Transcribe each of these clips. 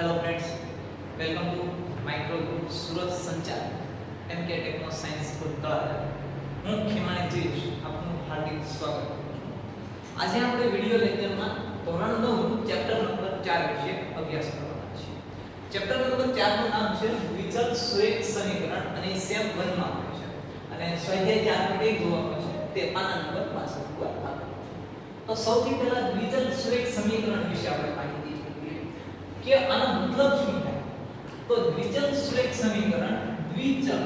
Hello friends, welcome to micro group Surat Sanchar MK techno science school Talaja. હું ખેમાણી જીશ આપનું હાર્દિક સ્વાગત કરું છું। આજે આપણે વિડિયો લેક્ચરમાં ધોરણ 9 ચેપ્ટર નંબર 4 વિશે અભ્યાસ કરવાના છીએ। ચેપ્ટર નંબર 4 નું નામ છે વિચલ સુરેખ સમીકરણ અને સેમ 1 માં આવે છે અને સ્વાધ્યાય 4 પર જોવા છે તે પાના નંબર 62 પર આવે છે। તો સૌથી પહેલા વિચલ સુરેખ સમીકરણ વિશે આપણે માહિતી જોઈએ કે આનો મતલબ શું થાય। તો દ્વિચલ સુરેખ સમીકરણ દ્વિચલ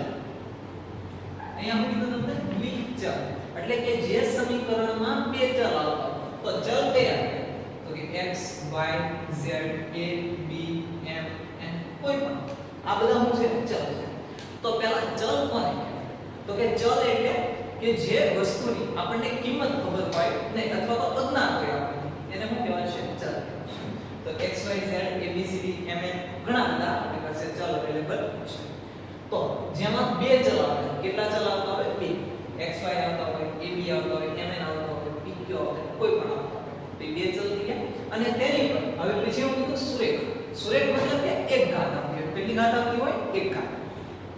અહીંયા હું કીધું તમને દ્વિચલ એટલે કે જે સમીકરણમાં બે ચલ આવતા તો ચલ કયા તો કે x y z a b m n કોઈ પણ આ બધા શું છે ચલ છે। તો પહેલા ચલ કોને તો કે ચલ એટલે કે જે વસ્તુની આપણને કિંમત ખબર હોય ને અથવા તો અજ્ઞાત હોય આપણને એને શું કહેવાય છે ચલ। તો x y z a b c d m n ઘણા બધા આપણી પાસે ચલ અવેલેબલ છે। તો જેમાં બે ચલ આવે કેટલા ચલ આવતા હોય બે xy આવતા હોય ab આવતા હોય mn આવતા હોય pq આવતા કોઈ પણ આવતા હોય તો બે ચલ થઈ ગયા। અને તેની પર હવે પછી હું કીધું સુરેખ સુરેખ મતલબ કે એક ઘાત આવતી હોય કેટલી ઘાત આવતી હોય એક ઘાત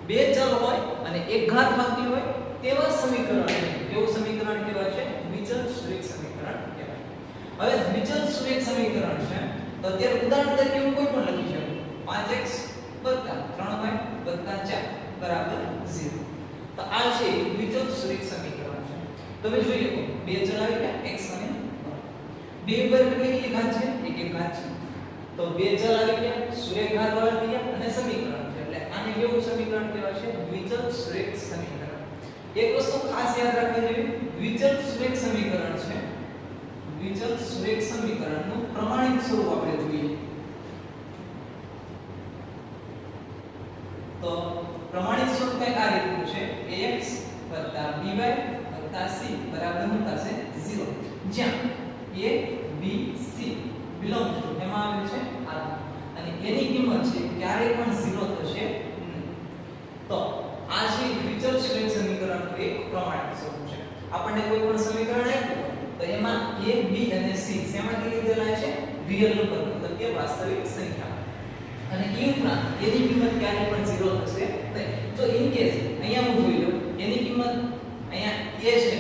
બે ચલ હોય અને એક ઘાત આવતી હોય તેવા સમીકરણ કેવું સમીકરણ કહેવાય છે દ્વિચલ સુરેખ સમીકરણ કહેવાય। હવે દ્વિચલ સુરેખ સમીકરણ છે તો અત્યારે ઉદાહરણ તરીકે હું કોઈ પણ લખી શકું 5x 3y 4 બરાબર 0 તો આ છે દ્વિચલ સુરેખ સમીકરણ છે। તમે જોઈ લો બે ચલ આવી ગયા x અને બે ઉપર કેટલી ઘાત છે એક ઘાત છે તો બે ચલ આવી ગયા સુરેખ ઘાત વાળા થઈ ગયા અને સમીકરણ છે એટલે આને કેવું સમીકરણ કહેવાય છે દ્વિચલ સુરેખ સમીકરણ। એક વસ્તુ ખાસ યાદ રાખવી જોઈએ દ્વિચલ સુરેખ સમીકરણ છે દ્વિચલ સુરેખ સમીકરણનું પ્રમાણિત સ્વરૂપ આપણે જોઈએ તો પ્રમાણિત સ્વરૂપ કંઈક આ રીતનું છે ax by c બરાબર શું થશે 0 જ્યાં a b c belongs to એમાં આવે છે r અને એની કિંમત છે ક્યારે પણ 0 થશે નહીં। તો આ છે દ્વિચલ સુરેખ સમીકરણનું એક પ્રમાણિત સ્વરૂપ છે। આપણને કોઈ પણ સમીકરણ આપ્યું તો એમાં a b અને c શેમાંથી લીધેલા છે રિયલ નંબર મતલબ કે વાસ્તવિક સંખ્યા અને એ ઉપરાંત એની કિંમત ક્યારે પણ 0 થશે નહીં। તો ઇન કેસ અહીંયા હું જોઈ લઉં એની કિંમત અહીંયા a છે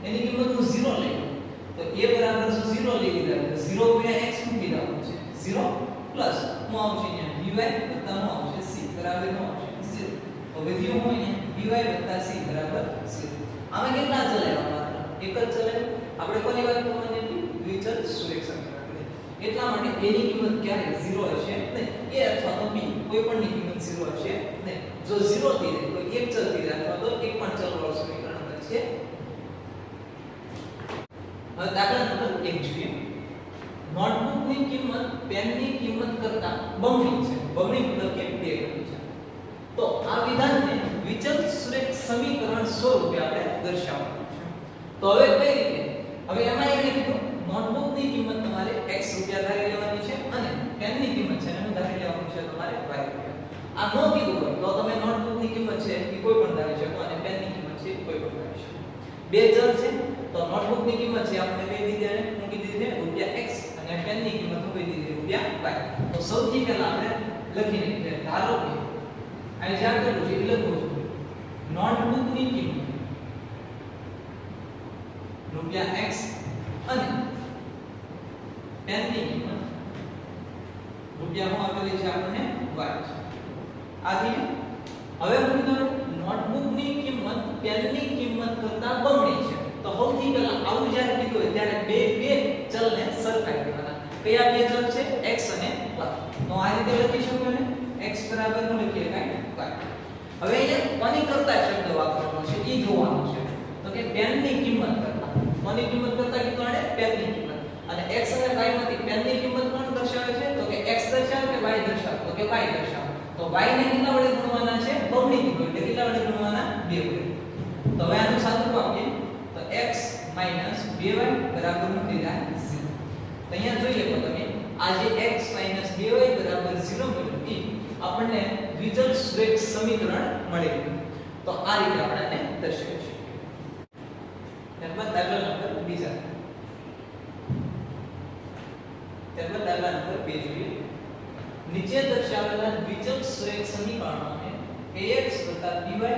એની કિંમત હું 0 લઈ લઉં તો a બરાબર શું 0 લઈ લીધા તો 0 ગુણ્યા x મૂકી દેવાનું છે 0 પ્લસ હું આવશે અહીંયા dy વત્તા હું આવશે c બરાબર શું આવશે 0 તો વધ્યું હું અહીંયા dy વત્તા c બરાબર 0। આમાં કેટલા ચલ આવ્યા એક જ ચલ આપણે કોની વાત કરવાની હતી દ્વિચલ સુરેખ સમીકરણ એટલા માટે a ની કિંમત ક્યારે 0 હશે નહીં a અથવા તો b કોઈ પણ ની કિંમત 0 હશે નહીં। જો 0 થઈ જાય તો એક ચલ થઈ જાય અથવા તો એક પણ ચલ વાળું સમીકરણ બનશે। હવે દાખલા નંબર 1 જોઈએ નોટબુક ની કિંમત પેન ની કિંમત કરતા બમણી છે બમણી મતલબ કે 2 ગણી છે। તો આ વિધાનને દ્વિચલ સુરેખ સમીકરણ સ્વરૂપે આપણે દર્શાવવાનું છે। તો હવે કઈ રીતે હવે એમાં એને કીધું નોટબુક ની કિંમત તમારે x રૂપિયા ધારી લેવાની છે અને પેન ની કિંમત છે એને ધારી લેવાનું છે તમારે y રૂપિયા। આ નો કીધું હોય તો તમે નોટબુક ની કિંમત છે એ કોઈ પણ ધારી શકો અને પેન ની કિંમત છે કોઈ પણ ધારી શકો। બે ચલ છે તો નોટબુક ની કિંમત છે આપણે કઈ દીધી અને મૂકી દીધી છે રૂપિયા x અને પેન ની કિંમત મૂકી દીધી રૂપિયા y। તો સૌથી પહેલા આપણે લખી નાખીએ ધારો કે આ જે આપેલું છે એ લખવું છે નોટબુક ની કિંમત રૂપિયા x અને પેન ની કિંમત રૂપિયા માં આપેલી છે આપણને y છે। આથી હવે હું કીધું નોટબુક ની કિંમત પેન ની કિંમત કરતા બમણી છે તો સૌથી પહેલા આવું જ્યારે કીધું હોય ત્યારે બે ચલને સરખાવી દેવાના। કયા બે ચલ છે x અને y તો આ રીતે લખી શકું ને x બરાબર નું લખીએ કાઈ y। હવે અહીંયા કોની કરતા શબ્દ વાપરવાનો છે એ જોવાનું છે તો કે પેન ની કિંમત કરતા કોની કિંમત કરતા કીધું આને પેન ની કિંમત અને x અને y માંથી પેન ની કિંમત કોણ દર્શાવે છે તો કે x દર્શાવે કે y દર્શાવે તો કે y દર્શાવે। તો y ને કેટલા વડે ગુણવાના છે બમણી કીધું એટલે કેટલા વડે ગુણવાના 2 વડે। તો હવે આનું સાદું આપીએ તો x 2y બરાબર મૂકી દીધા 0। તો અહીંયા જોઈએ તો તમે આ જે x 2y બરાબર 0 મળ્યું એ આપણને દ્વિચલ સુરેખ સમીકરણ મળે। તો આ રીતે આપણે આને દર્શાવી શકીએ। ત્યારબાદ દાખલા નંબર 2 ત્યારબાદ દાખલા નંબર 2 જોઈએ નીચે દર્શાવેલા દ્વિચક સુરેખ સમીકરણોને ax by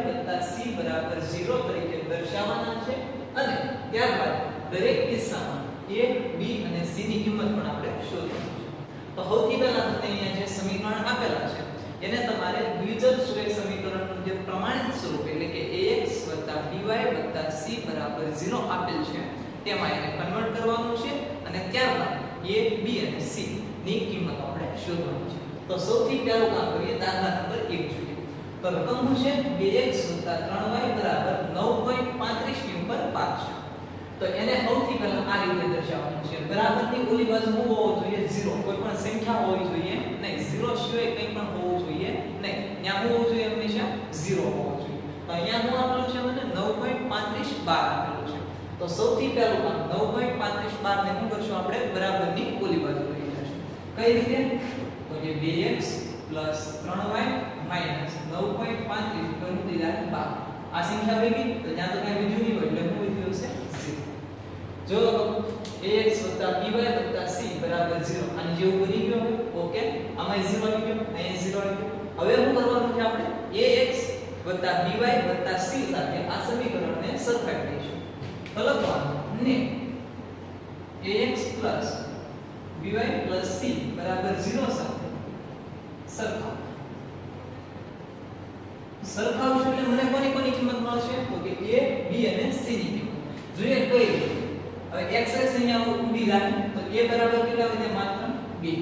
c બરાબર 0 તરીકે દર્શાવવાના છે અને ત્યારબાદ દરેક કિસ્સામાં a b અને c ની કિંમત પણ આપણે શોધવાની છે. તો સૌથી પહેલા તમને અહીંયા જે સમીકરણ આપેલા છે એને તમારે દ્વિચક સુરેખ સમીકરણનું જે પ્રમાણિત સ્વરૂપ એટલે કે ax by c બરાબર 0 આપેલ છે તેમાં એને કન્વર્ટ કરવાનું છે અને ત્યારબાદ a b અને c ની કિંમત આપણે શોધવાની છે. તો સૌથી પહેલું કામ કરીએ દાખલા નંબર 1 જોઈએ. તો રકમ છે 2x 3y 9.35 ની ઉપર 5 છે. તો એને સૌથી પહેલા આ રીતે દર્શાવવાનું છે. બરાબરની ઓલી બાજુ શું હોવો જોઈએ? 0. કોઈ પણ સંખ્યા હોવી જોઈએ નહીં. 0 સિવાય કંઈ પણ હોવું જોઈએ નહીં. ત્યાં હોવું જોઈએ હંમેશા 0 હોવો જોઈએ. તો અહીંયા શું આપેલું છે મને 9.35 બાર આપેલું છે. તો સૌથી પહેલું કામ 9.35 બાર ને શું કરશું આપણે? બરાબરની ઓલી બાજુ લઈ જશું. કઈ રીતે? તો કે 2x 3y 9.35 પર દીધા 12. આ સંખ્યા ભેગી તો ત્યાં તો કઈ વિધ્યું નહીં હોય એટલે શું વિધ્યું હશે? 0. જો ax by c બરાબર 0 આની જેવું બની ગયો ઓકે. આમાં 0 આવી ગયો, અહીંયા 0 આવી ગયો. હવે શું કરવાનું છે આપણે? ax by c સાથે આ સમીકરણને સરખાવી દઈશું. તો લખવાનું ને ax by c બરાબર 0 સાથે સરખાવશું એટલે મને કોની કિંમત મળશે? તો કે a b અને c ની કિંમત. જોઈએ કઈ રીતે? હવે x અહીંયા ઉડી જાય તો a બરાબર કેટલા વધે? માત્ર 2.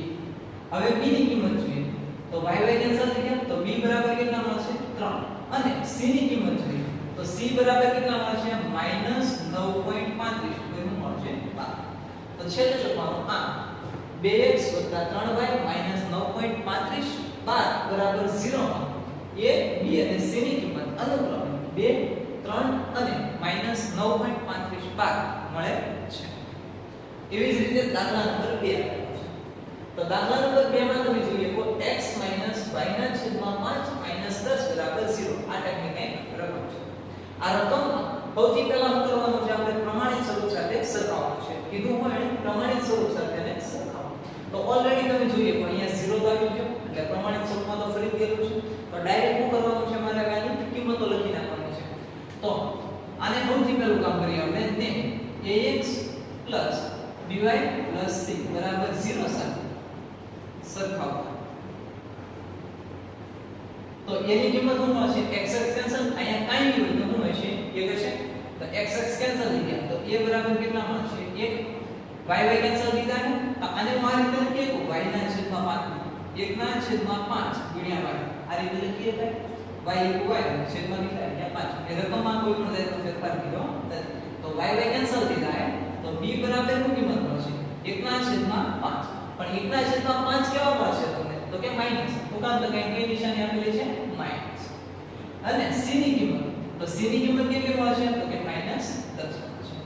હવે b ની કિંમત જોઈએ તો y કેન્સલ થઈ ગયા તો b બરાબર કેટલા મળશે? 3. અને c ની કિંમત જોઈએ તો c બરાબર કેટલા મળશે? -9.35 તો શું મળશે? 12. તો છેલ્લે લખવાનું આ 2x 3y 9.35 12 બરાબર 0 માં a b અને c ની કિંમત અનુક્રમે 2 3 અને -9.35 મળે છે. એવી જ રીતે દાખલા નંબર 2 આપેલો છે. તો દાખલા નંબર 2 માં તમે જોઈએ તો x - y ના છેદમાં 5 - 10 બરાબર 0 આ ટાઈપની કંઈક રકમ છે. આ રકમમાં સૌથી પહેલા શું કરવાનું છે? આપણે પ્રમાણિત સ્વરૂપ સાથે સરખાવવાનું છે. કીધું હોય પ્રમાણિત સ્વરૂપ સાથે એને સરખાવો. તો ઓલરેડી તમે જોઈએ તો અહીંયા 0 તો આવી ગયો એટલે પ્રમાણિત સ્વરૂપમાં તો ફરી ગયેલું છે. તો ડાયરેક્ટ શું કરવાનું છે? મારે આની કિંમતો લખી નાખવાની છે. તો આને સૌથી પહેલું કામ કરીએ આપણે ને ax by c બરાબર 0 સાથે સરખાવતા. તો એની કિંમત શું મળશે? x કેન્સલ અહીંયા કાઈ નહીં હોય તો શું હશે? 1 હશે. તો x કેન્સલ થઈ ગયા તો a બરાબર કેટલા મળશે? 1. y કેન્સલ દીધા ને આને હું આ રીતે લખીએ તો y ના છેદમાં 5 1 ના છેદમાં 5 ગુણ્યા y આ રીતે લખીએ તો y છેદમાં કેટલા? 5. એ રકમમાં કોઈ પણ જાય તો ફેરફાર કર્યો નથી. તો y કેન્સલ દીધા તો b બરાબર શું કિંમત મળશે? 1 ના છેદમાં 5. પણ 1 ના છેદમાં 5 કેવા મળશે તમને? તો કે માઈનસ. તો કામ તો કઈ નિશાની આપેલી છે? માઈનસ. અને c ની કિંમત તો c ની કિંમત કેટલી મળશે? તો કે -10 મળશે.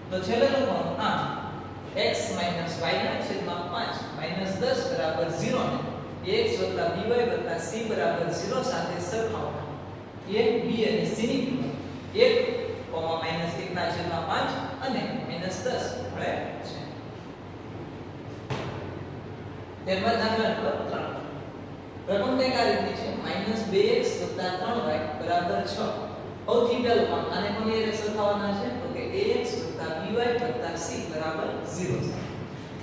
તો છેલ્લે લખવાનું આ x - y ના છેદમાં 5 - 10 બરાબર 0 ને ax by c બરાબર 0 સાથે સરખાવતા a b અને c ની કિંમત 1, -1 ના છેદમાં 5 અને -10 મળે છે. ત્યારબાદ દાખલા નંબર 3. રકમ કઈ આ રીતની છે? -2x 3y બરાબર 6. સૌથી પહેલું કામ આને કોની સાથે સરખાવવાના છે? તો કે ax by c બરાબર 0 છે.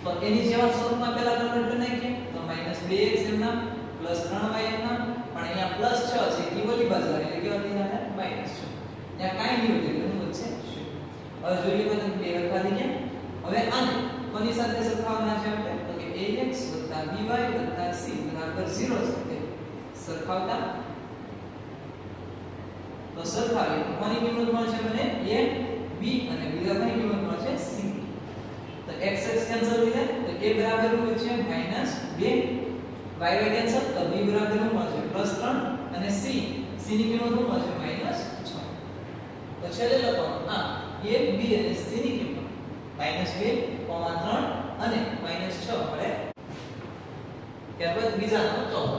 તો એની જેવા સ્વરૂપમાં પહેલા કન્વર્ટ કરી નાખીએ તો -2x એમના +3y એમના પણ અહીંયા +6 છે એ ઓલી બાજુ આવે એટલે કેવા દીધા છે? -6. ત્યાં કાઈ નહીં હોય એટલે શું વધશે? 0. હવે જોઈએ તો તમે બે લખવા દી ગયા. હવે આને કોની સાથે સરખાવવાના છે આપણે? તો કે ax by c બરાબર 0 સાથે સરખાવતા. તો સરખાવીએ તો કોની કિંમત મળશે મને? a b અને બીજા કોની કિંમત મળશે? c. તો x કેન્સલ થઈ જાય તો a બરાબર શું છે? -2. y કેન્સલ તો b બરાબર શું મળશે? +3 અને c ની કિંમત શું મળશે? -6. તો છેલ્લે લખવાનું આ a b અને c ની કિંમત -2, 3 અને -6 મળે. ત્યારબાદ બીજાનો ચોથો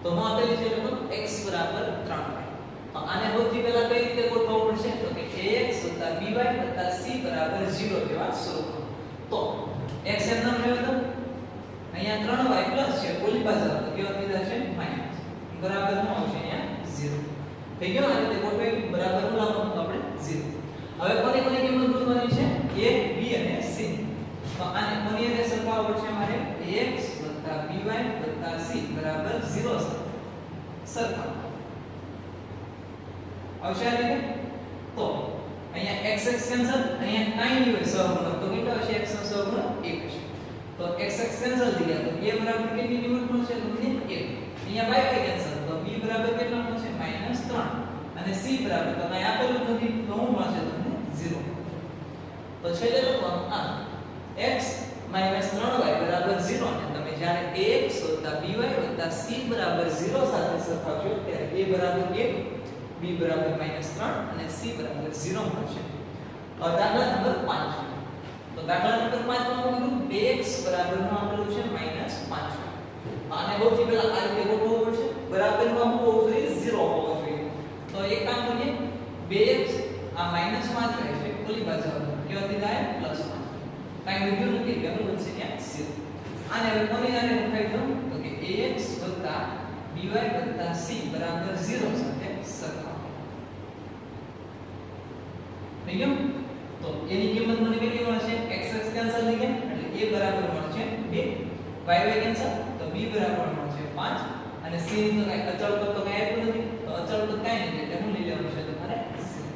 તો હું આપેલી છે રકમ x બરાબર 3y. તો આને સૌથી પહેલા કઈ રીતે ગોઠવવું પડશે? તો કે ax by c બરાબર 0 જેવા સ્વરૂપ. તો x એમ નામ રહ્યો તો અહીંયા 3y પ્લસ છે બરાબર નું આવશે અહીંયા 0 થઈ ગયો. આ રીતે ગોઠવાઈ બરાબર નું લખવાનું તો આપણે 0. હવે કોની કોની કિંમત શોધવાની છે? a b અને c. તો આને કોની રીતે સરખાવવા પડશે મારે? ax by c બરાબર 0 સરખાવો આવશે આ રીતે. તો અહીંયા x x કેન્સલ, અહીંયા કાઈ નહીં હોય સહગુણક, તો કેટલો હશે? x નો સહગુણક 1 હશે. તો x x કેન્સલ થઈ ગયા, તો a બરાબર કેટલી કિંમત મળશે? તમને 1. અહીંયા y y કેન્સલ, તો b બરાબર કેટલા મળશે? -3. અને c બરાબર તો કાઈ આપેલું નથી, તો શું મળશે તમને? 0. તો છેલ્લે લખવાનું આ x 3y બરાબર 0 અને તમે જ્યારે ax by c બરાબર 0 સાથે સરખાવશો ત્યારે a બરાબર 1, b બરાબર -3 અને c બરાબર 0 મળશે. હવે દાખલા નંબર 5. તો દાખલા નંબર 5 માં શું કીધું? 2x બરાબર નું આપેલું છે -5. આને સૌથી પહેલા આ રીતે ગોઠવવું પડશે. બરાબરમાં શું હોવું જોઈએ? 0 હોવો જોઈએ. તો એક કામ કરીએ, 2x આ -5 રહેશે, ઓલી બાજુ કેવા દીધા છે? +5. કાઈ વિડિયો નથી, કેવું બનશે ત્યાં 0. આને હવે કોની સાથે ગોઠવાઈ દઉં? તો કે ax by c બરાબર 0 સાથે સરખાવો. થઈ ગયું? તો એની કિંમત મને કેટલી મળશે? x x કેન્સલ થઈ ગયા એટલે a બરાબર મળશે 2, y y કેન્સલ તો b બરાબર મળશે 5 અને c ની તો કઈ અચળ પદ તો કઈ આપ્યું નથી, તો અચળ પદ કઈ નથી એટલે હું લઈ લેવાનું છે તમારે 0.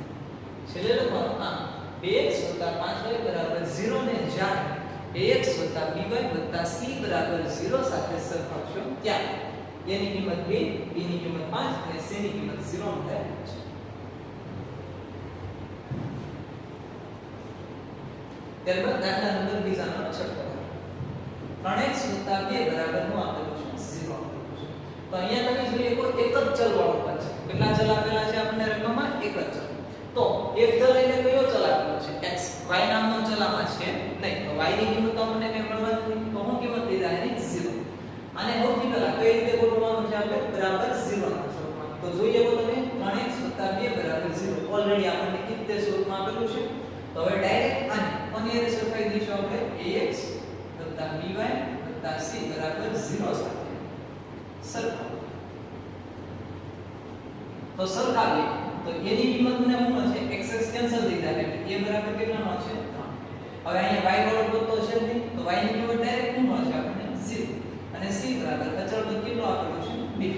છેલ્લે લખવાનું આ 2x 5y બરાબર 0 ને જ્યારે ax by c બરાબર 0 સાથે સરખાવશો ત્યારે a ની કિંમત 2, b ની કિંમત 5 અને c ની કિંમત 0 મળે છે. ત્યારબાદ દાખલા નંબર બીજાનો છઠ્ઠો. 3x 2 બરાબર નું આપેલું છે 0 આપેલું છે. તો અહીંયા તમે જોઈએ કોઈ એક જ ચલ વાળો પદ છે. કેટલા ચલ આપેલા છે આપણને રકમમાં? એક જ ચલ. તો એક ચલ એટલે કયો ચલ આપેલો છે? x. y નામનો ચલ આમાં છે નહીં, તો y ની કિંમત તો આપણને કઈ મળવાની નથી, તો શું કિંમત લીધા એની 0. આને સૌથી પહેલા કઈ રીતે ગોઠવવાનું છે? આપણે બરાબર 0 ના સ્વરૂપમાં. તો જોઈએ તો તમે 3x 2 બરાબર 0 ઓલરેડી આપણને કિંમત સ્વરૂપમાં આપેલું છે. તો હવે ડાયરેક્ટ આને કોની સાથે સરખાવી દઈશું આપણે? ax by c બરાબર 0 સાથે સરખાવો. તો સરખાવીએ તો એની કિંમત મને શું મળશે? x x કેન્સલ થઈ જાય એટલે a બરાબર કેટલા મળશે? 3. હવે અહીંયા y વાળો પદ તો છે નહીં, તો y ની કિંમત ડાયરેક્ટ શું મળશે આપણને? 0 અને c બરાબર અચળ પદ કેટલો આપેલો છે? 2.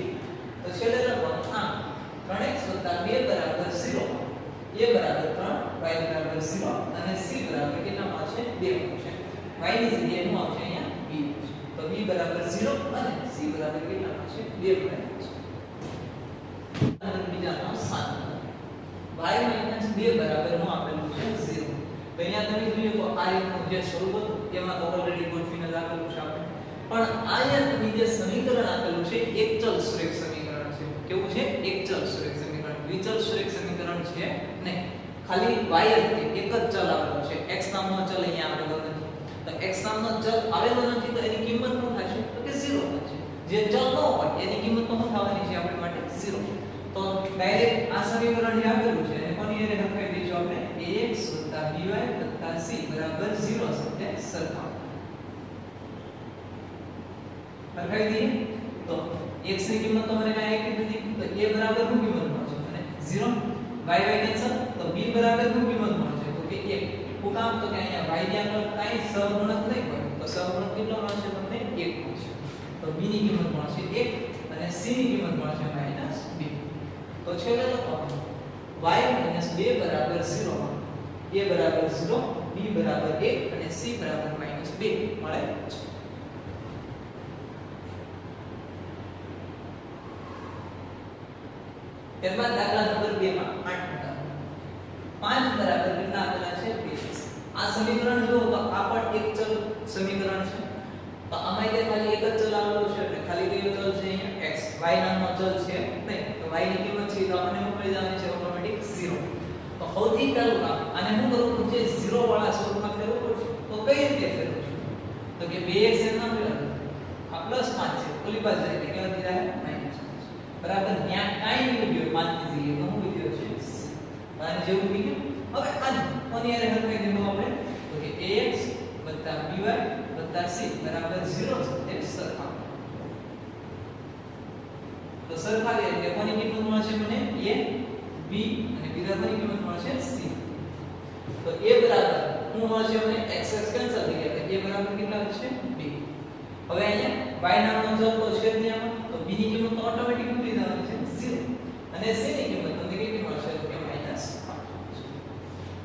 તો છેલ્લે લખવાનું આ 3x 2 બરાબર 0, a બરાબર 3, y બરાબર 0 અને c બરાબર કેટલા મળશે? 2 મળશે. y ની જગ્યાએ શું આવશે? અહીંયા b મળશે. તો b બરાબર 0 અને c બરાબર કેટલા મળશે? 2 મળશે. અને બીજાનો 7. y - 2 બરાબર નું આપેલું છે 0. તો અહીંયા તમે જોઈએ તો આ રીતનું જે સ્વરૂપ હતું તેમાં તો ઓલરેડી ગોઠવીને આપેલું છે આપણે. પણ અહીંયા તમે જે સમીકરણ આપેલું છે એક ચલ સુરેખ સમીકરણ છે. કેવું છે? એક ચલ સુરેખ સમીકરણ. દ્વિચલ સુરેખ સમીકરણ છે નહીં. ખાલી y જ એક જ ચલ આવેલો છે. x નામનો ચલ અહીંયા આવેલો નથી. તો x નામનો ચલ આવેલો નથી તો એની કિંમત શું થશે? તો કે 0 થશે. જે ચલ ન હોય એની કિંમત તો શું થવાની છે આપણી માટે? 0. તો ડાયરેક્ટ આ સમીકરણ જે આપેલું છે એને કોની સાથે સરખાવી દઈશું આપણે? ax by c બરાબર 0 સાથે સરખાવો. સરખાવી દઈએ તો x ની કિંમત તો મને કાંઈ આપી નથી, તો a બરાબર શું કિંમત મળશે મને? 0. y y કેન્સલ, તો b બરાબર શું કિંમત મળશે? તો કે 1. શું કામ? તો કે અહીંયા y ની આગળ કાંઈ સહગુણક નહીં હોય, તો સહગુણક કેટલો મળશે તમને? 1 મળશે. તો b ની કિંમત મળશે 1 અને c ની કિંમત મળશે -2. તો છેલ્લે લખવાનું y - 2 બરાબર 0 માં a બરાબર 0, b બરાબર 1 અને c બરાબર -2 મળે છે. ત્યારબાદ દાખલા નંબર 2 માં 8 બરાબર કેટલા આપેલા છે? 20. આ સમીકરણ જો તો આ પણ એક ચલ સમીકરણ છે. તો આમાં જે ખાલી એક જ ચલ આવેલો છે એટલે ખાલી કયો ચલ છે? અહીંયા x. y નામનો ચલ છે નહીં, તો y ની કિંમત છે તો આપણને શું મળી જવાની છે? ઓટોમેટિક 0. તો સૌથી પહેલું કામ આને શું કરવું છે? 0 વાળા સ્વરૂપમાં ફેરવવું પડશે. તો કઈ રીતે ફેરવવું છે? તો કે 2x એમ ના ફેરવવું, આ +5 છે, ઓલી બાજુ જાય એટલે કેવા દીધા -5 બરાબર. ત્યાં કાઈ નહીં વિડિયો 5 ની જગ્યાએ તો હું વિડિયો છે આને જેવું બીજું. હવે આને કોની હારે હરખાઈ દીધું આપણે? તો કે ax by c બરાબર 0 સાથે સરખાવો. તો સરખાવીએ એટલે કોની કિંમત મળશે મને a b અને બીજા કોની કિંમત મળશે c તો a બરાબર શું મળશે મને x કેન્સલ થઈ ગયા એટલે a બરાબર કેટલા થશે b હવે અહીંયા y નામનો ચલ તો છે જ નહીં તો b ની કિંમત તો ઓટોમેટિક મળી જવાની છે 0 અને c ની કિંમત તમને કેટલી મળશે તો કે -5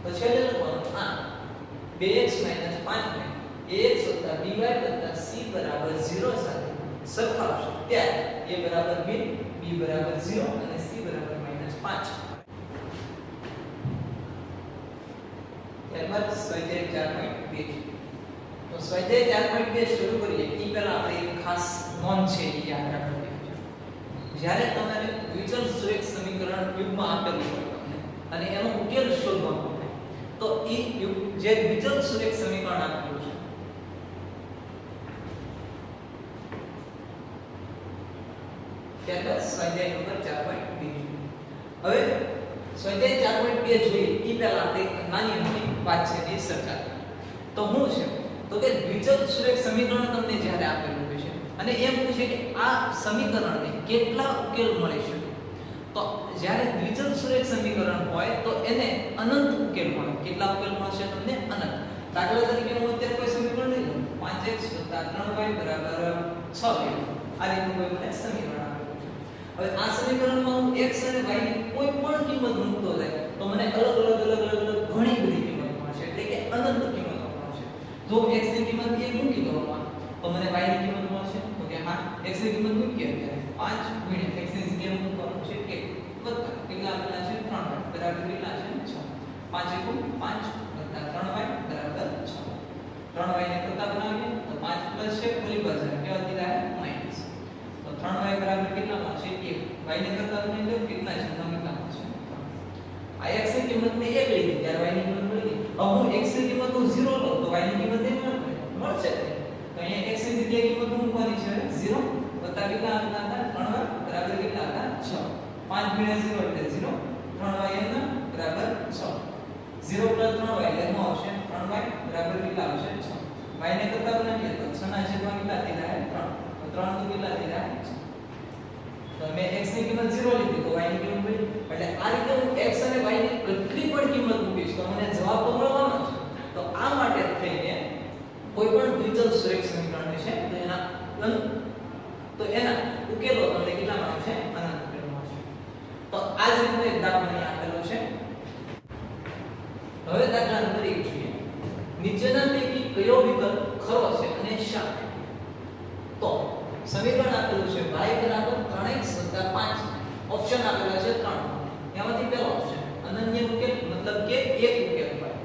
તો છેલ્લે લખવાનું આ 2x 5 ને ax + by + c બરાબર 0 સાથે સરખાવશો ત્યારે a બરાબર b b બરાબર 0 અને c બરાબર -5 ત્યારબાદ સ્વાધ્યાય 4.2 તો સ્વાધ્યાય 4.2 શરૂ કરીએ એ પહેલા આપણે એક ખાસ નોંધ છે એ યાદ રાખવાની છે જ્યારે તમારે દ્વિચલ સુરેખ સમીકરણ યુગમાં આપેલું હોય તમને અને એનો ઉકેલ શોધવાનો હોય તો એ યુગ જે દ્વિચલ સુરેખ સમીકરણ આપેલું છે ત્યારબાદ સ્વાધ્યાય નંબર 4.2 હવે સ્વાધ્યાય 4.2 જોઈએ એ પહેલા આપણે એક નાની મોટી વાત છે એ ચર્ચા કરીએ તો શું છે તો કે દ્વિચલ સુરેખ સમીકરણ તમને જ્યારે આપેલું હોય છે અને એમ પૂછે કે આ સમીકરણને કેટલા ઉકેલ મળી શકે તો જ્યારે દ્વિચલ સુરેખ સમીકરણ હોય તો એને અનંત ઉકેલ મળે કેટલા ઉકેલ મળશે તમને અનંત દાખલા તરીકે હું અત્યારે કોઈ સમીકરણ લઈ લઉં 5x + 3y = 6 આ રીતનું કોઈ મને સમીકરણ આપેલું છે હવે આ સમીકરણમાં હું x અને y ની કોઈ પણ કિંમત મૂકતો જાય તો મને અલગ ઘણી બધી કિંમત મળશે એટલે કે અનંત કિંમત મળશે જો x ની કિંમત 1 મૂકી દો તો મને y ની કિંમત મળશે તો કે હા x ની કિંમત મૂકી અત્યારે 5 x ની જગ્યાએ મૂકવાનું છે 1 વત્તા કેટલા આપેલા છે 3y બરાબર કેટલા છે 6 5 * 5 વત્તા 3y બરાબર 6 3y ને કરતા બનાવીએ તો 5 પ્લસ છે ઓલી બાજુ કેવા દીધા માઈનસ તો 3y બરાબર કેટલા મળશે 1 y ને કરતા બનાવી દો કેટલા છે તમે કેટલા મળશે આ x ની કિંમત મેં 1 લીધી ત્યારે y ની કિંમત મળી ગઈ હવે હું x ની કિંમત હું 0 લઉં તો y ની કિંમત નહીં મળશે તો અહીંયા x ની જગ્યાએ કિંમત મૂકવાની છે 0 વત્તા કેટલા હતા 3y બરાબર કેટલા હતા 6 5 * 0 એટલે 0 3y એના બરાબર 6 0 + 3y એટલે શું આવશે 3y બરાબર કેટલા આવશે 6 y ને કરતા બનાવીએ તો 6 ના છેદમાં કેટલા થઈ જાય 3 તો 3 તો કેટલા થઈ જાય 6 તો મેં x ની કિંમત 0 લીધી તો y ની કિંમત મળી એટલે આ રીતે હું x અને y ની કેટલી પણ કિંમત મૂકીશ તો મને જવાબ તો મળવાનો છે તો આ માટે થઈને કોઈ પણ દ્વિચલ સુરેખ સમીકરણ છે તો એના ઉકેલો તમને કેટલા મળશે અનંત ઉકેલ મળશે તો આ જ રીતનો એક દાખલો અહીં આપેલો છે હવે દાખલા નંબર 1 જોઈએ નીચેના પૈકી કયો વિકલ્પ ખરો છે અને શા તો સમીકરણ આપેલું છે y = 3x + 5 ઓપ્શન આપેલા છે 3 એમાંથી પહેલો ઓપ્શન અનન્ય ઉકેલ મતલબ કે એક ઉકેલ હોય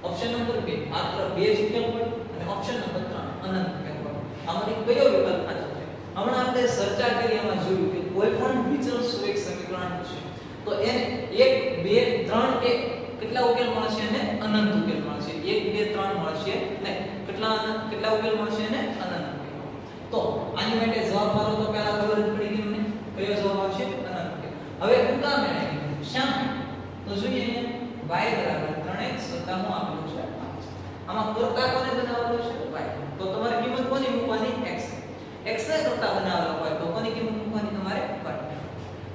ઓપ્શન નંબર 2 માત્ર બે જ ઉકેલ હોય અને ઓપ્શન નંબર 3 અનંત ઉકેલ હોય આમાંથી કયો વિકલ્પ સાચો છે હમણાં આપણે ચર્ચા કરી એમાં જોયું કે કોઈ પણ દ્વિચલ સુરેખ સમીકરણ છે તો એને 1 2 3 કે કેટલા ઉકેલ મળશે અને અનંત ઉકેલ મળશે 1 2 3 મળશે નહીં કેટલા ઉકેલ મળશે અને અનંત ઉકેલ તો આની માટે જવાબ મારો તો પહેલા ખબર જ પડી ગઈ મને કયો જવાબ આવશે અનંત ઉકેલ હવે હું કામ મેળવી શા તો જોઈએ અહીંયા y = 3x + હું આપેલું છે 5 આમાં કરતા કોને બનાવેલો છે y તો તમારે કિંમત કોની મૂકવાની x x ને કરતા બનાવેલો હોય તો કોની કિંમત મૂકવાની તમારે y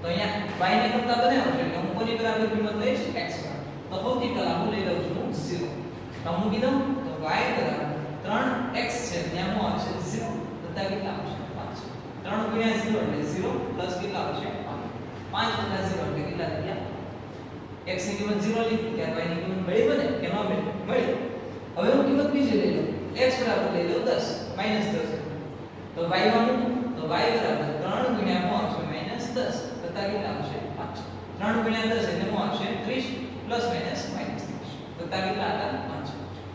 તો અહીંયા y ને કરતા બનાવ્યો છે એટલે હું કોની બરાબર કિંમત લઈશ x તો સૌથી પહેલા હું લઈ લઉં છું 0 તો મૂકી દઉં તો y = 3x છે ત્યાં હું આવશે 0 વત્તા કેટલા આવશે 5 3 * 0 એટલે 0 પ્લસ કેટલા આવશે 5 વત્તા 0 એટલે કેટલા થયા x ની કિંમત 0 લીધી ત્યાર y ની કિંમત મળી બને કે ન મળી હવે હું કિંમત બીજી લઈ લઉં x બરાબર લઈ લઉં 10 -10 તો y માં મૂકું તો y બરાબર 3 * આવશે -10 વત્તા કેટલા આવશે 5 3 * 10 એટલે શું આવશે 30 પ્લસ માઈનસ -30 વત્તા કેટલા હતા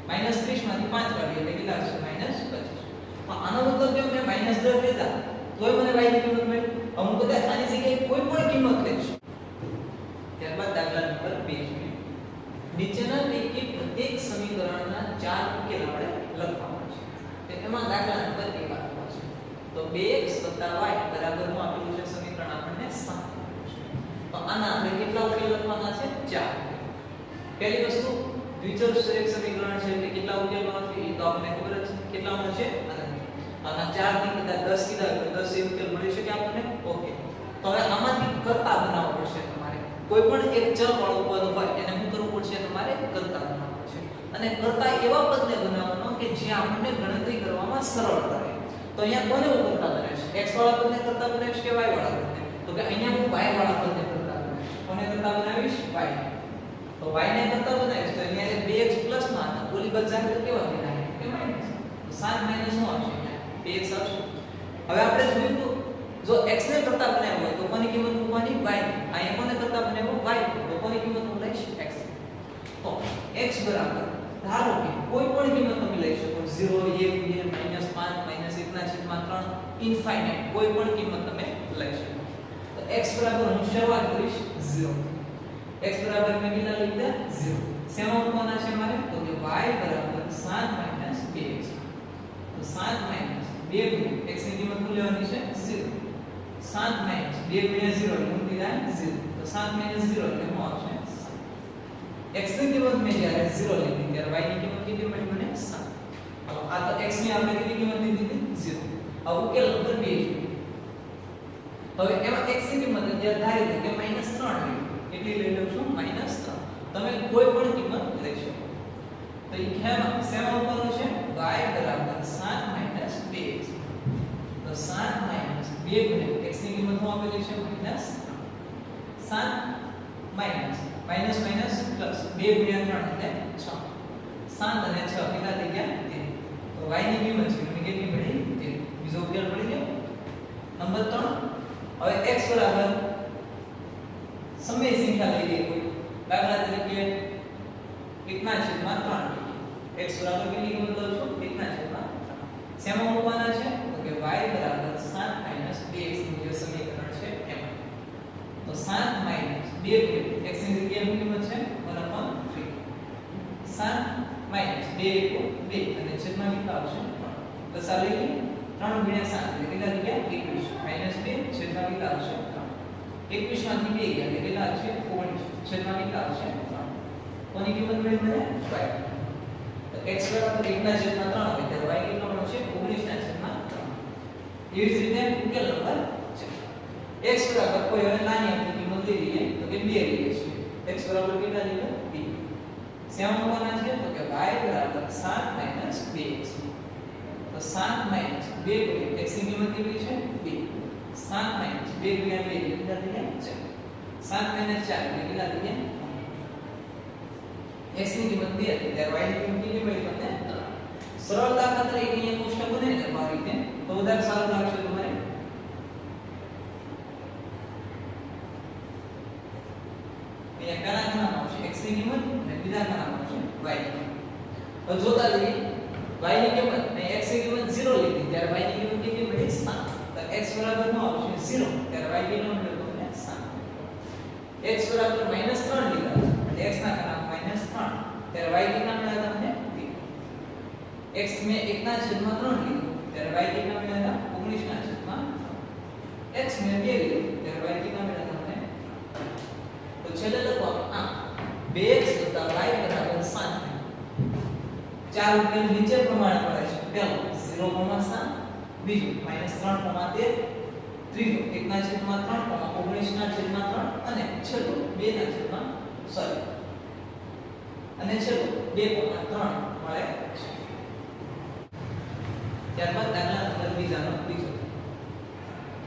5 -30 માંથી 5 કાઢીએ એટલે કેટલા આવશે -25 આનો મતલબ જો મેં -10 લીધા તોય મને y ની કિંમત મળી હું કદાચ આની જગ્યાએ કોઈ પણ કિંમત લઈશ ત્યારબાદ દાખલા નંબર 2 જોઈએ નીચેના પૈકી પ્રત્યેક સમીકરણના 4 ઉકેલ આપણે લખવાના છે તો એમાં દાખલા નંબર 1 આપેલો છે તો 2x + y બરાબર નું આપેલું છે સમીકરણ આપણને 7 તો આના આપણે કેટલા ઉકેલ લખવાના છે 4 પહેલી વસ્તુ દ્વિચલ સુરેખ સમીકરણ છે એટલે કેટલા ઉકેલ મળશે એ તો આપણને ખબર જ છે કેટલા મળશે આના 4 ની કીધા 10 કીધા તો 10 એ ઉકેલ મળી શકે આપણને ઓકે તો હવે આમાંથી કરતા બનાવવો પડશે તમારે. કોઈ પણ એક ચલ વાળું પદ હોય એને શું કરવું પડશે? તમારે કરતા બનાવવું પડશે. અને કરતા એવા પદને બનાવવાનો કે જે આપણને ગણતરી કરવામાં સરળતા રહે. તો અહીંયા કોને કરતા બનાવીશ? x વાળા પદને કરતા બનાવીશ કે y વાળા પદને? તો કે અહીંયા હું y વાળા પદને કરતા બનાવીશ. કોને કરતા બનાવીશ? y. તો y ને કરતા બનાવીશ તો અહીંયા 2x પ્લસ માં ઓલી બાજુ જાય તો કેવા બનાવે? કે માઈનસ. તો 7 માઈનસ શું આવશે? 2x આવશે. હવે આપણે જોયું તો જો x ને કરતા બનાવ્યો હોય તો કોની કિંમત મૂકવાની? y. અહીંયા કોને કરતા બનાવ્યો? y. તો કોની કિંમત હું લઈશ? x. તો x બરાબર ધારો કે કોઈ પણ કિંમત તમે લઈ શકો 0 1 2 -5 -1/3 ઇન્ફાઇનાઇટ કોઈ પણ કિંમત તમે લઈ શકો. તો x બરાબર હું શરૂઆત કરીશ 0. x બરાબર મેં કેટલા લીધા? 0. શેમાં મૂકવાના છે મારે? તો કે y બરાબર 7 - 2x. તો 7 - 2 ગુણ્યા x ની કિંમત શું લેવાની છે? 0. 7 - 2 ગુણ્યા 0 એટલે હું લીધા 0. તો 7 - 0 એટલે શું આવશે? x ની કિંમત મેં જ્યારે 0 લીધી ત્યારે y ની કિંમત કેટલી મળી મને? 7. હવે આ તો x ની આપણે કેટલી કિંમત લીધી હતી? 0. હવે ઉકેલ નંબર 2 હવે એમાં x ની કિંમત અત્યારે ધારી લો કે -3 લઈ. કેટલી લઈ લઉં છું? -3. તમે કોઈ પણ કિંમત લઈ શકો. તો એ ખેમાં શેમાં ઉપરનું છે? y બરાબર 7 - 2x. તો 7 - 2 ગુણ્યા x ની કિંમત શું આપેલી છે? -3. 7 માઈનસ માઈનસ પ્લસ 2 ગુણ્યા 3 એટલે 6. 7 અને 6 કેટલા થઈ ગયા? 13. તો y ની કિંમત છે મને કેટલી મળી? 13. બીજો ઉકેલ મળી ગયો. નંબર 3 હવે x બરાબર સમય સંખ્યા લઈ લઈએ કોઈ. દાખલા તરીકે 1/3 x બરાબર કેટલી કિંમત લઉં છું? 1/3. શેમાં મૂકવાના છે? તો કે y બરાબર 7 - 2x નું જે સમીકરણ છે એમાં. તો 7 - 2 ગુણ્યા x ની જગ્યાએ શું કિંમત છે? 1/3. 7 - 2 * 2 અને છેદમાં કેટલા આવશે? 3. બસ આ લઈ લઈએ. 3 ગુણ્યા 7 એટલે કેટલા થઈ ગયા? 21 - 2 છેદમાં કેટલા આવશે? 3. 21 માંથી 2 ગયા એટલે કેટલા આવશે? 19 છેદમાં કેટલા આવશે? 3. કોની કિંમત મળી મને? y. તો x બરાબર 1/3 હોય ત્યારે y કેટલો મળશે? 19/3. એવી જ રીતે ઉકેલ નંબર x બરાબર કોઈ હવે નાની આપણી કિંમત લઈ લઈએ તો કે 2 લઈએ છીએ. x બરાબર કેટલા લીધા? 2. શેમાં મૂકવાના છે? તો કે y બરાબર 7 - 2x. તો 7 - 2 ગુણ્યા x ની કિંમત કેટલી છે? 2. 7 - 2 ગુણ્યા 2 કેટલા થઈ ગયા? 4. 7 - 4 એટલે કેટલા થઈ ગયા? x ની કિંમત 2 હતી ત્યારે y ની કિંમત કેટલી મળી તમને? 3. સરળતા ખાતર એક અહીંયા કોષ્ટક બને ને આ રીતે તો વધારે સારું લાગશે તમારે. અહીંયા પહેલા નામ આવશે x ની કિંમત અને બીજા નામ આવશે y ની કિંમત. હવે જોતા જઈએ y ની કિંમત અને x ની કિંમત 0 લીધી ત્યારે y ની કિંમત કેટલી મળી? 7. તો x બરાબર નો આવશે 0 ત્યારે y કેટલો મળ્યો? તમને 7. x બરાબર -3 લીધા એટલે x ના કારણે -3 ત્યારે y કેટલા મળ્યા તમને? 3. x મે 1/3 લીધું ત્યારે y કેટલા મળ્યા? 19/3. x મે 2 લીધું ત્યારે y કેટલા મળ્યા તમને? તો છેલ્લે લખો આ 2x + y = 7. ચાર ઉકેલ નીચે પ્રમાણે પડે છે. પહેલો 0,7, બીજો -3,13, ત્રીજો 1/3, 19/3 અને છેલ્લો 2/3 અને છેલ્લો 2,3 મળે છે. ત્યારબાદ દાખલા નંબર બીજાનો બીજો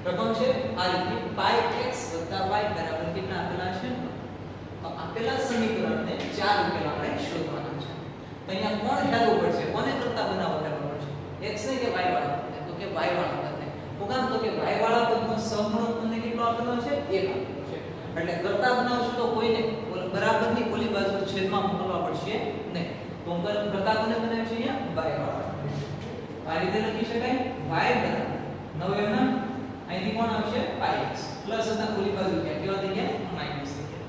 પ્રથમ છે આ રીતે πx + y બરાબર કેટલા આપેલા છે? તો આપેલા સમીકરણને ચાર ઉકેલ આપણે શોધવાના છે. તો અહીંયા કોણ હેલવું પડશે? કોને કરતા બનાવવા હેલવું પડશે? x ને કે y વાળા પદને? તો કે y વાળા પદને. તો કામ તો કે y વાળા પદનો સહગુણક તમને કેટલો આપેલો છે? 1 આપેલો છે. એટલે કરતા બનાવશું તો કોઈને બરાબરની ઓલી બાજુ છેદમાં મોકલવા પડશે નહીં. તો કરતા કોને બનાવ્યું છે? અહીંયા y વાળા. આ રીતે લખી શકાય y બરાબર 9 ના અહીંથી કોણ આવશે? πx પ્લસ હતા ઓલી બાજુ ક્યાં કેવા થઈ ગયા? માઈનસ થઈ ગયા.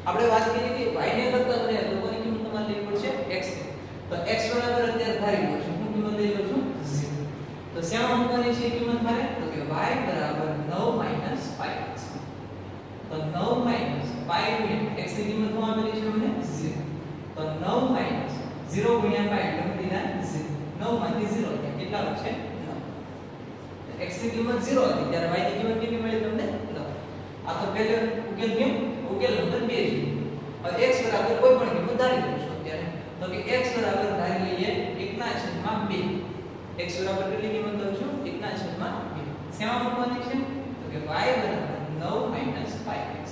આપણે વાત કરી કે y ને કરતા બને તો કોની કિંમત તમારે લેવી પડશે? x ની. તો x બરાબર અત્યારે ધારી લો છું હું કિંમત લઈ લઉં છું 0. તો શેમાં મૂકવાની છે કિંમત મારે? તો કે y બરાબર 9 - πx. તો 9 - π ગુણ્યા x ની કિંમત શું આપેલી છે મને? 0. તો 9 - 0 ગુણ્યા π એટલે હું દીધા 0. 9 માંથી 0 એટલે કેટલા વધશે? 9. x ની કિંમત 0 હતી ત્યારે y ની કિંમત કેટલી મળી તમને? 9. આ તો પહેલો ઉકેલ ગયો, ઉકેલ નંબર 2 છે. હવે x બરાબર કોઈ પણ કિંમત ધારી લઈશું અત્યારે. તો કે x બરાબર ધારી લઈએ 1/2. x બરાબર કેટલી કિંમત દઉં છું? 1/2. શેમાં મૂકવાની છે? તો કે y બરાબર 9 - 5x.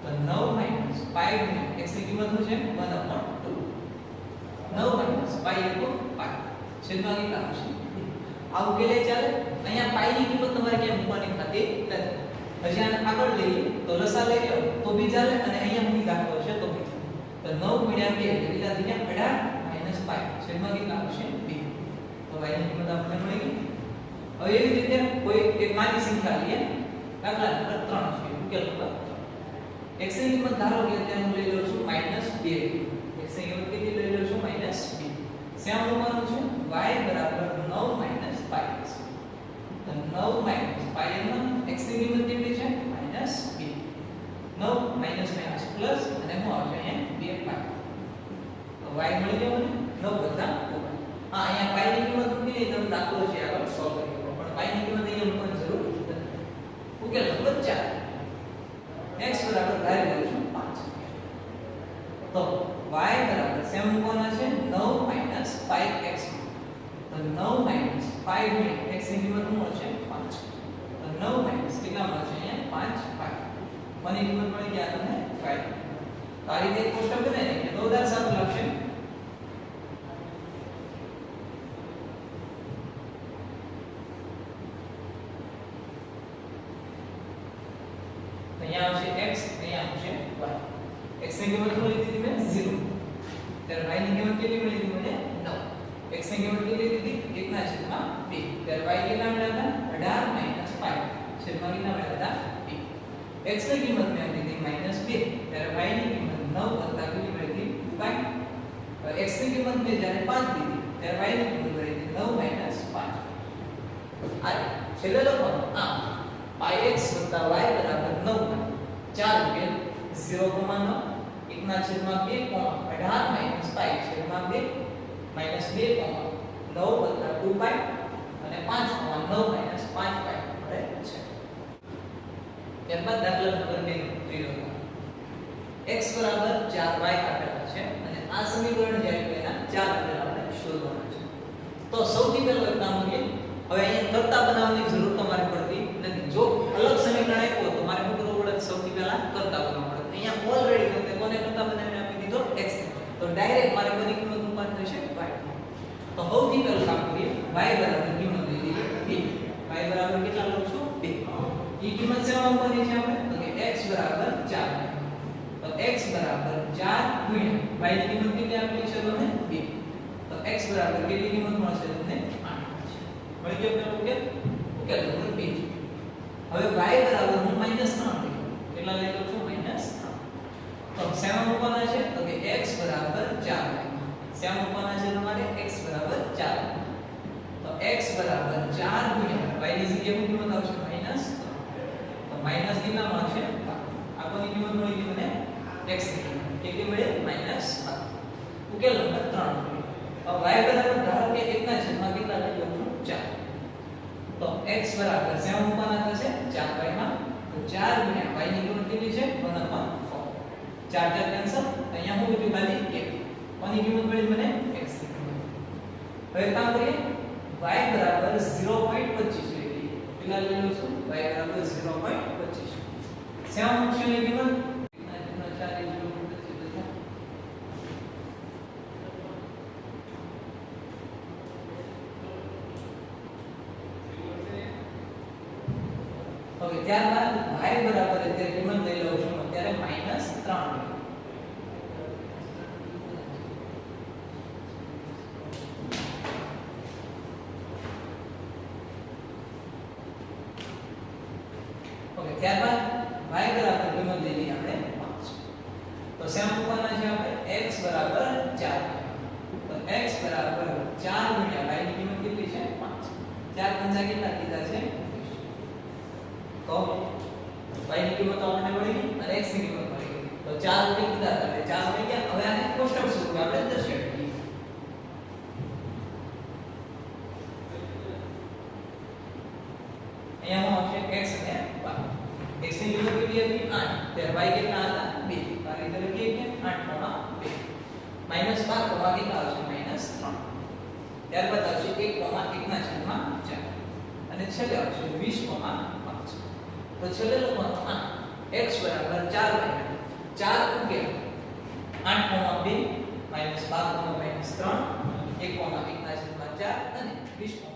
તો 9 - 5 x ની કિંમત શું છે? 1/2. 9 - 5/5 છેદમાં કેટલા આવશે? આ ઉકેલે ચાલે. અહીંયા પાઈ ની કિંમત તમારે ક્યાં મૂકવાની થતી નથી. હજી આને આગળ લઈએ તો લસા લઈ લો તો બી ચાલે અને અહીંયા મૂકી રાખો છે તો બી ચાલે. તો 9 * 2 એટલે કેટલા થઈ ગયા? 18 - 5 છેદમાં કેટલા આવશે? 2. તો y ની કિંમત આપણને મળી ગઈ. હવે એવી રીતે કોઈ એક માની સંખ્યા લઈએ. દાખલા નંબર 3 છે. ઉકેલ નંબર 3. x ની કિંમત ધારો કે અત્યારે હું લઈ લઉં છું -2. x ની કિંમત કેટલી લઈ લઉં છું? -2. શેમાં મૂકવાનું છે? y બરાબર 9 - 5x. તો 9 - 5 માં x ની કિંમત કેટલી છે? -2. 9 - પ્લસ અને શું આવશે અહીંયા? 2 તો y મળી ગયો મને 9 + 2. હા, અહીંયા પાઈ ની કિંમત મૂકી દઈએ તો દાખલો છે આગળ સોલ્વ કરી લો. પણ પાઈ ની કિંમત અહીંયા મૂકવાની જરૂર નથી. ઉકેલ નંબર 4. x બરાબર ધારી લઉં છું 5. તો y બરાબર શેમ મૂકવાના છે? 9 - 5x. તો 9 - 5 ગુણ્યા x ની કિંમત શું મળશે? 5. તો 9 - કેટલા મળશે અહીંયા? 5. કોની કિંમત મળી ગયા તમને? 5. તો આ રીતે એક કોષ્ટક બનાવીને કે તો ઉદાહરણ સારું લાગશે. અહીંયા આવશે x, અહીંયા આવશે y. x ની કિંમત શું લીધી મેં? 0. ત્યારે y ની કિંમત કેટલી મળી હતી મને? 9. x ની કિંમત કેટલી લીધી? 1/2. ત્યારે y કેટલા મળ્યા હતા? 18 - 5 છેદમાં કેટલા મળ્યા હતા? 2. x ની કિંમત મેં લીધી -2. ત્યારે y ની કિંમત 9 કરતા કેટલી મળી હતી? 2. x ની કિંમત મેં જ્યારે 5 લીધી ત્યારે y ની કિંમત મળી હતી 9 - 5. આ છેલ્લે લખવાનું આ πx + y બરાબર 9 ચાર ઉકેલ 0,9 1/2, 18 - 5 છેદમાં 2 -2, 9 + 2π અને 5,9 - 5π મળે છે. ત્યારબાદ દાખલા નંબર 2 નો ત્રીજો x બરાબર 4y આપેલા છે અને આ સમીકરણ જ્યારે એના 4 ઉકેલ આપણે શોધવાના છે. તો સૌથી પહેલું એક કામ કરીએ. હવે અહીંયા કરતા બનાવવાની જરૂર તમારે પડતી નથી. જો અલગ સમીકરણ આપ્યું તો મારે શું કરવું પડે? સૌથી પહેલા કરતા બનાવવું પડે. અહીંયા ઓલરેડી તમને કોને કરતા બનાવીને આપી દીધો? x. તો ડાયરેક્ટ મારે કોની કિંમત મૂકવાની થશે? y. તો સૌથી પહેલું કામ કરીએ. y બરાબર કિંમત લઈ લઈએ 2. y બરાબર કેટલા લઉં છું? 2. ઈ કિંમત શેમાં મૂકવાની છે આપણે? તો કે x બરાબર 4. તો x બરાબર 4 ગુણ્યા y ની કિંમત કેટલી આપેલી છે તમને? 2. તો x બરાબર કેટલી કિંમત મળશે તમને? 8. મળી ગયો પેલો ઉકેલ? ઉકેલ નંબર 2. હવે y બરાબર હું -3 લઈ લઉં. કેટલા લઈ લઉં છું? -3. તો શેમાં મૂકવાના છે? તો કે x બરાબર 4y. શેમાં મૂકવાના છે તમારે? x બરાબર 4. તો x બરાબર 4 ગુણ્યા y ની જગ્યાએ શું કિંમત આવશે? -3. તો માઈનસ કેટલા મળશે? આ કોની કિંમત મળી ગઈ મને? x ની કિંમત કેટલી મળી? -5. ઉકેલ નંબર 3. હવે y બરાબર ધારો કે 1/4 કેટલા લઈ લઉં છું? 4. તો x બરાબર શેમાં મૂકવાના થશે? 4y માં. તો 4 ગુણ્યા y ની કિંમત કેટલી છે? 1/4. 4 કેન્સલ. અહીંયા હું બધું ખાલી 1. કોની કિંમત મળી મને? x ની કિંમત. હવે કામ કરીએ. y બરાબર 0.25 લઈ લઈએ. કેટલા લઈ લઉં છું? y બરાબર 0.25. શેમાં મૂકશું એની કિંમત? ઓકે, ત્યારબાદ y બરાબર અત્યારે કિંમત લઈ લઉં છું અત્યારે -3. ઓકે, ત્યારબાદ y બરાબર કિંમત લઈ લઈએ આપણે 5. તો શેમાં મૂકવાના છે આપણે? x બરાબર 4. તો x બરાબર 4 ગુણ્યા y ની કિંમત કેટલી છે? 5. 4 પંચા કેટલા કીધા છે? તો y ની કિંમત આપણને મળી ગઈ અને x ની કિંમત મળી ગઈ. તો 4 ઉકેલ કીધા હતા એટલે 4 મળી ગયા. હવે આને કોષ્ટક સ્વરૂપે આપણે દર્શાવીએ. અહીંયા શું આવશે? x અને y. x ની કિંમત ત્યારે y કેટલા હતા 2 તો આ રીતે લખીએ કે 8,2 માઈનસ 12 કેટલા આવશે -3 ત્યારબાદ આવશે 1,1/4 અને છેલ્લે આવશે 20,5 તો છેલ્લે લખવાનું આ x બરાબર 4y 4 ઉકેલ 8,2 -12, -3 1,1/4 અને 20